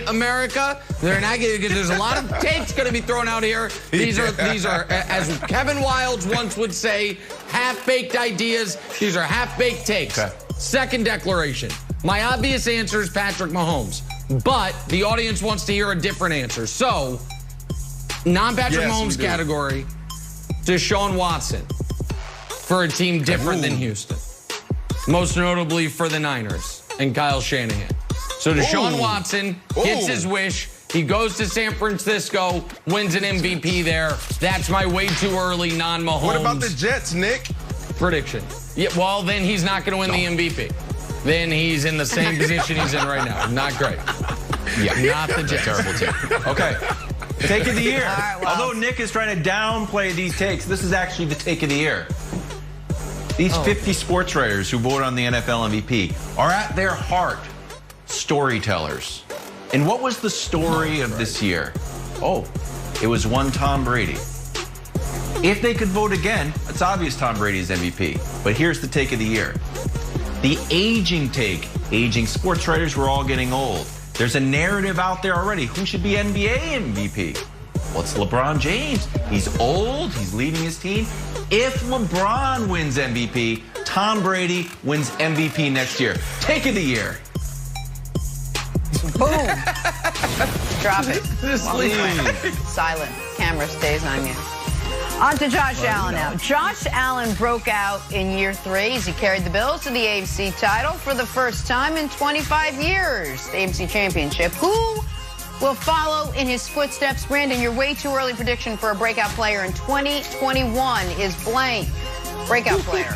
America. They're not gonna, there's a lot of takes going to be thrown out here. These are, as Kevin Wildes once would say, half-baked ideas. These are half-baked takes. Okay. Second declaration. My obvious answer is Patrick Mahomes, but the audience wants to hear a different answer. So, non-Patrick Mahomes category, Deshaun Watson for a team different than Houston. Most notably for the Niners and Kyle Shanahan. So Deshaun Watson gets his wish. He goes to San Francisco, wins an MVP there. That's my way too early non-Mahomes. What about the Jets, Nick? Prediction. Yeah, well, then he's not going to win the MVP. Then he's in the same position he's in right now. Not great. Yeah, not the Jets. Terrible team. Okay. Take of the year. Right, well. Although Nick is trying to downplay these takes, this is actually the take of the year. These 50 sports writers who voted on the NFL MVP are at their heart storytellers. And what was the story of this year? Oh, it was one Tom Brady. If they could vote again, it's obvious Tom Brady is MVP. But here's the take of the year. The aging take. Aging sports writers, we're all getting old. There's a narrative out there already. Who should be NBA MVP? Well, it's LeBron James. He's old. He's leaving his team. If LeBron wins MVP, Tom Brady wins MVP next year. Take of the year. Boom. Drop it. Silent. Camera stays on you. On to Josh Allen now. Josh Allen broke out in year 3 as he carried the Bills to the AFC title for the first time in 25 years. The AFC Championship. Who will follow in his footsteps? Brandon, your way too early prediction for a breakout player in 2021 is blank. Breakout player.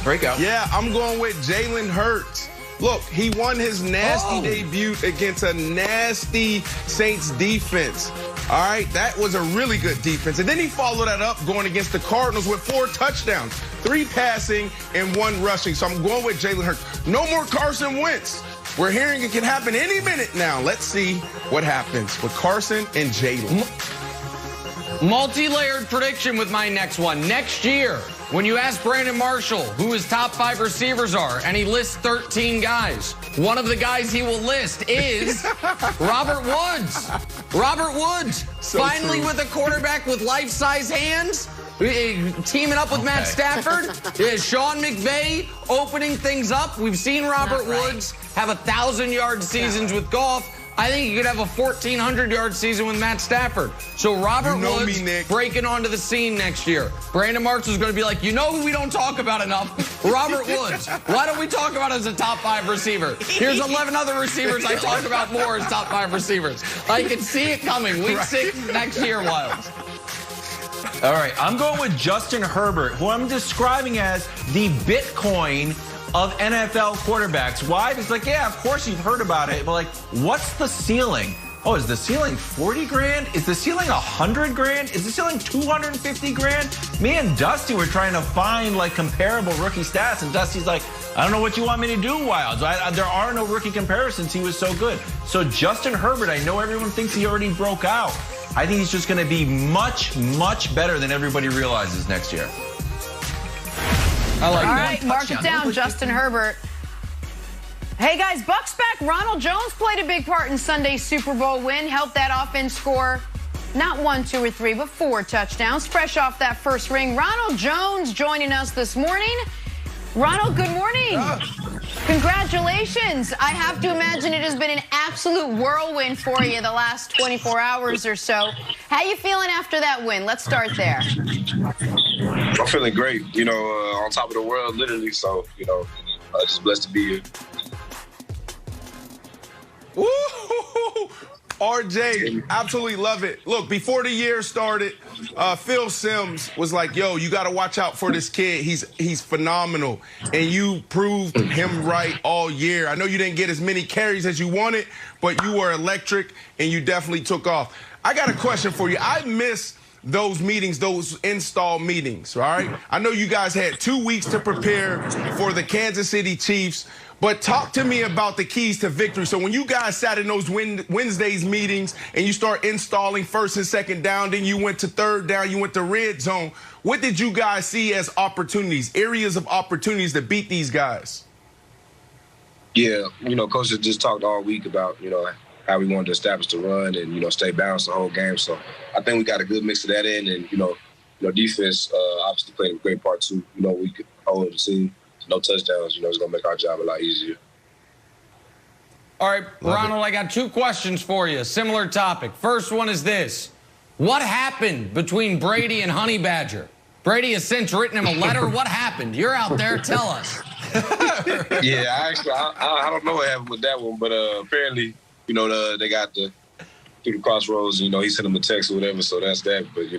Breakout. Yeah, I'm going with Jalen Hurts. Look, he won his nasty debut against a nasty Saints defense. All right, that was a really good defense. And then he followed that up going against the Cardinals with 4 touchdowns, 3 passing and 1 rushing. So I'm going with Jalen Hurts. No more Carson Wentz. We're hearing it can happen any minute now. Let's see what happens with Carson and Jalen. Multi-layered prediction with my next one. Next year, when you ask Brandon Marshall who his top 5 receivers are, and he lists 13 guys, one of the guys he will list is Robert Woods. Robert Woods, so finally with a quarterback with life-size hands, teaming up with Matt Stafford. Sean McVay opening things up. We've seen Robert Woods have 1,000-yard seasons with golf. I think he could have a 1,400-yard season with Matt Stafford. So Robert Woods breaking onto the scene next year. Brandon Marshall's going to be like, you know who we don't talk about enough? Robert Woods. Why don't we talk about him as a top 5 receiver? Here's 11 other receivers I talk about more as top 5 receivers. I can see it coming. Week 6 next year, Wildes. All right, I'm going with Justin Herbert, who I'm describing as the Bitcoin of NFL quarterbacks. Why? It's like, yeah, of course you've heard about it, but like, what's the ceiling? Oh, is the ceiling 40 grand? Is the ceiling 100 grand? Is the ceiling 250 grand? Me and Dusty were trying to find like comparable rookie stats, and Dusty's like, I don't know what you want me to do, Wildes. There are no rookie comparisons. He was so good. So Justin Herbert, I know everyone thinks he already broke out. I think he's just going to be much, much better than everybody realizes next year. I like that. All right, mark it down, Justin Herbert. Hey, guys, Bucks back. Ronald Jones played a big part in Sunday's Super Bowl win, helped that offense score not 1, 2, or 3, but 4 touchdowns. Fresh off that first ring, Ronald Jones joining us this morning. Ronald, good morning. Congratulations. I have to imagine it has been an absolute whirlwind for you the last 24 hours or so. How you feeling after that win? Let's start there. I'm feeling great, you know, on top of the world, literally. So, you know, just blessed to be here. Woo! RJ, absolutely love it. Look, before the year started, Phil Simms was like, yo, you got to watch out for this kid. He's phenomenal. And you proved him right all year. I know you didn't get as many carries as you wanted, but you were electric, and you definitely took off. I got a question for you. I miss those meetings, those install meetings, all right? I know you guys had 2 weeks to prepare for the Kansas City Chiefs, but talk to me about the keys to victory. So when you guys sat in those Wednesdays meetings and you start installing 1st and 2nd down, then you went to 3rd down, you went to red zone, what did you guys see as opportunities, areas of opportunities to beat these guys? Yeah, Coach has just talked all week about, how we wanted to establish the run and, stay balanced the whole game. So I think we got a good mix of that in. And, defense obviously played a great part too. We could hold the team to no touchdowns. It's going to make our job a lot easier. All right, Ronald, I got 2 questions for you. Similar topic. First one is this. What happened between Brady and Honey Badger? Brady has since written him a letter. What happened? You're out there. Tell us. Yeah, I don't know what happened with that one, but apparently, they got through the crossroads. He sent him a text or whatever, so that's that. But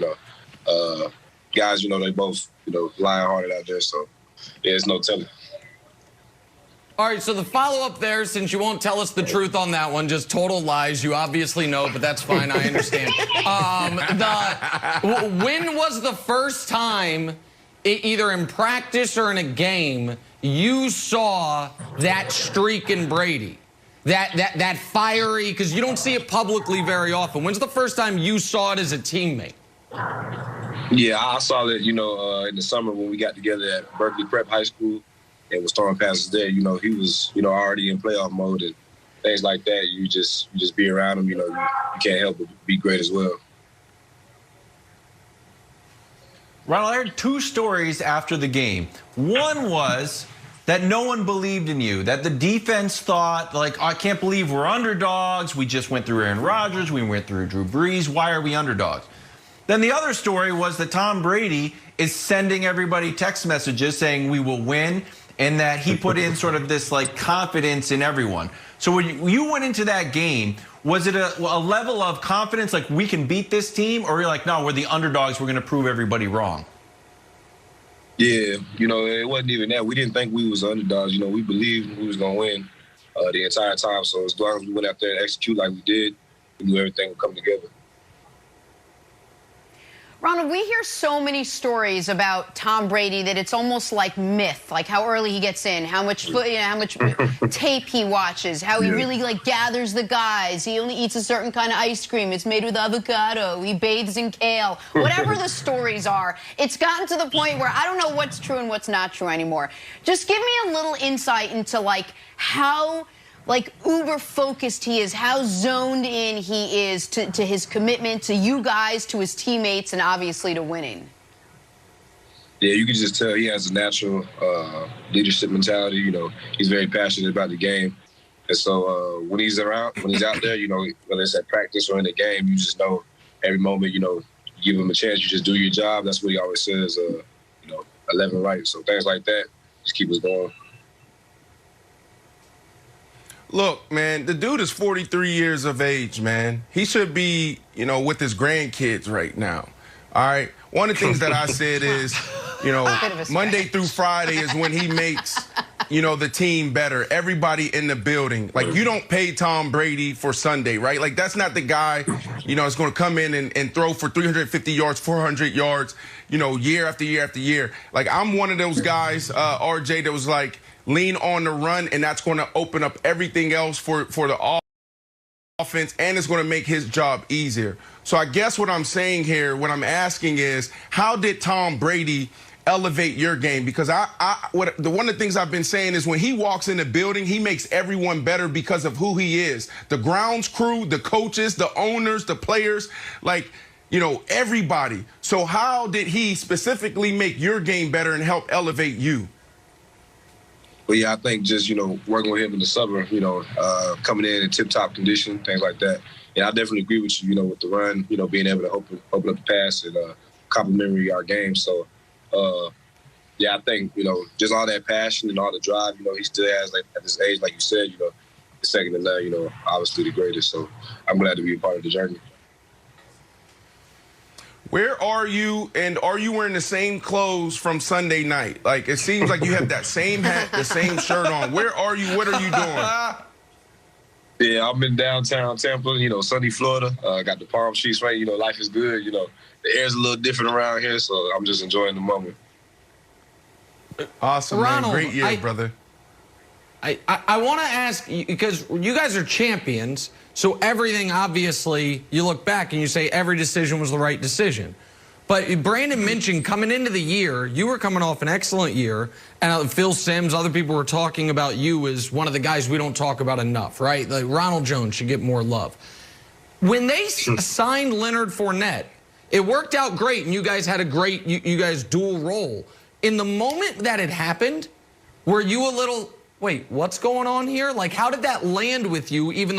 guys, they both lion-hearted out there, so yeah, it's no telling. All right, so the follow-up there, since you won't tell us the truth on that one, just total lies. You obviously know, but that's fine. I understand. When was the first time, either in practice or in a game, you saw that streak in Brady? That fiery, because you don't see it publicly very often. When's the first time you saw it as a teammate? Yeah, I saw it, in the summer when we got together at Berkeley Prep High School. And was throwing passes there. He was, already in playoff mode and things like that. You just be around him. You can't help but be great as well. Ronald, I heard 2 stories after the game. One was that no one believed in you, that the defense thought, like, I can't believe we're underdogs. We just went through Aaron Rodgers. We went through Drew Brees. Why are we underdogs? Then the other story was that Tom Brady is sending everybody text messages saying we will win, and that he put in sort of this like confidence in everyone. So when you went into that game, was it a level of confidence like we can beat this team, or you're like, no, we're the underdogs, we're going to prove everybody wrong? Yeah, it wasn't even that. We didn't think we was underdogs. We believed we was going to win the entire time. So as long as we went out there and execute like we did, we knew everything would come together. Ronald, we hear so many stories about Tom Brady that it's almost like myth, like how early he gets in, how much tape he watches, how he really gathers the guys. He only eats a certain kind of ice cream. It's made with avocado. He bathes in kale. Whatever the stories are, it's gotten to the point where I don't know what's true and what's not true anymore. Just give me a little insight into how uber focused he is, how zoned in he is to his commitment to you guys, to his teammates, and obviously to winning. Yeah, you can just tell he has a natural leadership mentality. He's very passionate about the game. And so when he's out there, whether it's at practice or in the game, you just know every moment, you give him a chance, you just do your job. That's what he always says, 11 right. So things like that just keep us going. Look, man, the dude is 43 years of age, man. He should be, with his grandkids right now. All right. One of the things that I said is, Monday through Friday is when he makes, the team better. Everybody in the building. Like, you don't pay Tom Brady for Sunday, right? Like, that's not the guy, is going to come in and throw for 350 yards, 400 yards, year after year after year. Like, I'm one of those guys, RJ, that was like, lean on the run, and that's going to open up everything else for the offense, and it's going to make his job easier. So I guess what I'm saying here, what I'm asking is, how did Tom Brady elevate your game? Because one of the things I've been saying is when he walks in the building, he makes everyone better because of who he is. The grounds crew, the coaches, the owners, the players, everybody. So how did he specifically make your game better and help elevate you? But yeah, I think just, working with him in the summer, coming in tip-top condition, things like that. And I definitely agree with you, with the run, being able to open up the pass and complementary our game. So, yeah, I think, just all that passion and all the drive, he still has, at this age, like you said, the second to none, obviously the greatest. So I'm glad to be a part of the journey. Where are you, and are you wearing the same clothes from Sunday night? Like, it seems like you have that same hat, the same shirt on. Where are you? What are you doing? Yeah, I'm in downtown Tampa, sunny Florida. Got the palm sheets right. Life is good. The air's a little different around here, so I'm just enjoying the moment. Awesome, Ronald, man. Great year, brother. I want to ask you, because you guys are champions, so everything, obviously, you look back and you say every decision was the right decision. But Brandon mentioned coming into the year, you were coming off an excellent year, and Phil Simms, other people were talking about you as one of the guys we don't talk about enough, right? Like Ronald Jones should get more love. When they signed Leonard Fournette, it worked out great, and you guys had a great, you guys dual role. In the moment that it happened, were you a little, wait, what's going on here? Like, how did that land with you, even though